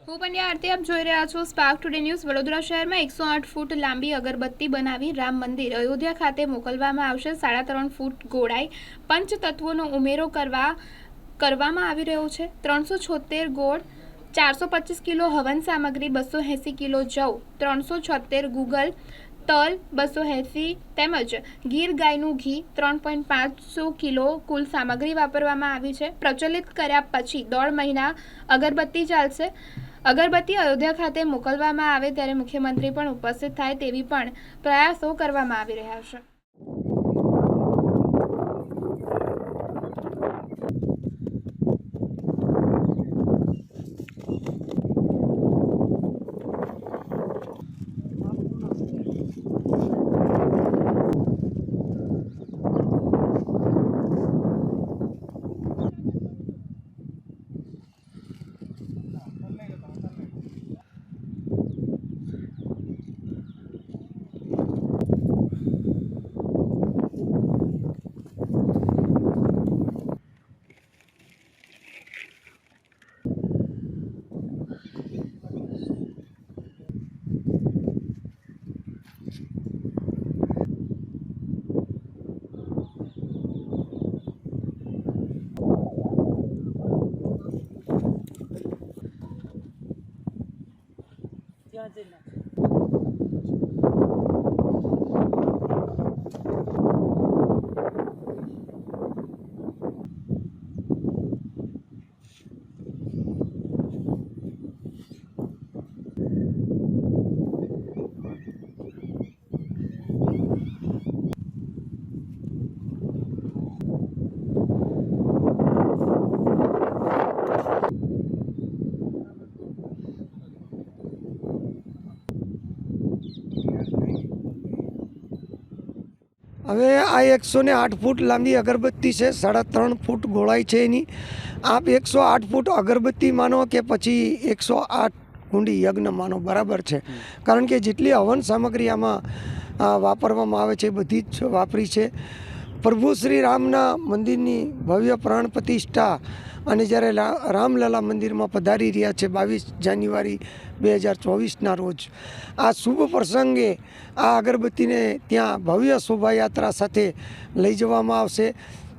હું પંડ્યા આરતી, આપ જોઈ રહ્યા છો સ્પાર્ક ટુડે ન્યૂઝ। વડોદરા શહેરમાં 108 ફૂટ લાંબી અગરબત્તી બનાવી રામ મંદિર અયોધ્યા ખાતે મોકલવામાં આવશે। 3.5 ફૂટ ગોળાઈ પંચતત્વોનો ઉમેરો કરવામાં આવી રહ્યો છે। 376 ગોળ, 425 કિલો હવન સામગ્રી, 280 કિલો જવ, 376 ગુગલ તલ 280 તેમજ ગીર ગાયનું ઘી 3.500 કિલો કુલ સામગ્રી વાપરવામાં આવી છે। પ્રચલિત કર્યા પછી 1.5 મહિના અગરબત્તી ચાલશે। અગરબત્તી અયોધ્યા ખાતે મોકલવામાં આવે ત્યારે મુખ્યમંત્રી પણ ઉપસ્થિત થાય તેવી પણ પ્રયાસો કરવામાં આવી રહ્યા છે। હવે આ 108 ફૂટ લાંબી અગરબત્તી છે, 3.5 ફૂટ ગોળાઈ છે એની। આપ 108 ફૂટ અગરબત્તી માનો કે પછી 108 કુંડી યજ્ઞ માનો, બરાબર છે। કારણ કે જેટલી હવન સામગ્રી આમાં વાપરવામાં આવે છે એ બધી જ વાપરી છે। પ્રભુ શ્રી રામના મંદિરની ભવ્ય પ્રાણ પ્રતિષ્ઠા અને જ્યારે રામલલા મંદિરમાં પધારી રહ્યા છે 22 જાન્યુઆરી 2024ના રોજ, આ શુભ પ્રસંગે આ અગરબત્તીને ત્યાં ભવ્ય શોભાયાત્રા સાથે લઈ જવામાં આવશે।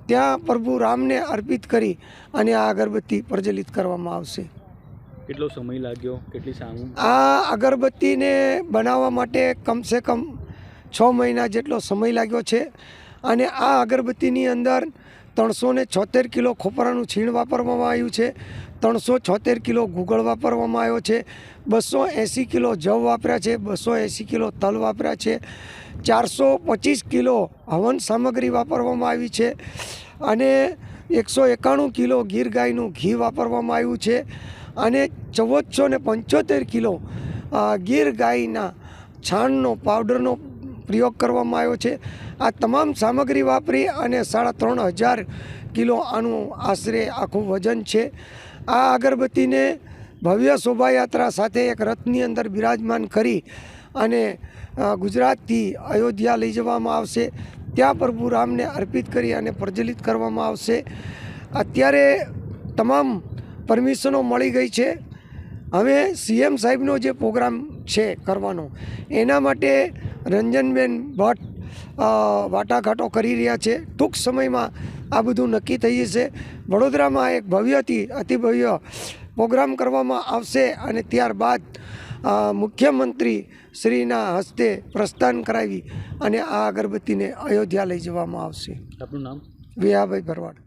ત્યાં પ્રભુ રામને અર્પિત કરી અને આ અગરબત્તી પ્રજ્વલિત કરવામાં આવશે। કેટલો સમય લાગ્યો, કેટલી સામગ્રી? આ અગરબત્તીને બનાવવા માટે કમસે કમ 6 મહિના જેટલો સમય લાગ્યો છે અને આ અગરબત્તીની અંદર 376 કિલો ખોપરાનું છીણ વાપરવામાં આવ્યું છે, 376 કિલો ગુગળ વાપરવામાં આવ્યો છે, 280 કિલો જવ વાપર્યા છે, 280 કિલો તલ વાપર્યા છે, 425 કિલો હવન સામગ્રી વાપરવામાં આવી છે અને 191 કિલો ગીર ગાયનું ઘી વાપરવામાં આવ્યું છે અને 1475 કિલો ગીર ગાયના છાણનો પાવડરનો પ્રયોગ કરવામાં આવ્યો છે। આ તમામ સામગ્રી વાપરી અને 3,500 કિલો આનું આશરે આખું વજન છે। આ અગરબત્તીને ભવ્ય શોભાયાત્રા સાથે એક રથની અંદર બિરાજમાન કરી અને ગુજરાતથી અયોધ્યા લઈ જવામાં આવશે। ત્યાં પ્રભુ રામને અર્પિત કરી અને પ્રજ્વલિત કરવામાં આવશે। અત્યારે તમામ પરમિશનો મળી ગઈ છે। હવે સીએમ સાહેબનો જે પ્રોગ્રામ છે કરવાનો, એના માટે રંજનબેન ભટ્ટ વાટાઘાટો કરી રહ્યા છે। ટૂંક સમયમાં આ બધું નક્કી થઈ જશે। વડોદરામાં એક ભવ્યથી અતિભવ્ય પ્રોગ્રામ કરવામાં આવશે અને ત્યારબાદ મુખ્યમંત્રી શ્રીના હસ્તે પ્રસ્થાન કરાવી અને આ અગરબત્તીને અયોધ્યા લઈ જવામાં આવશે। આપનું નામ? વિહાભાઈ ભરવાડ।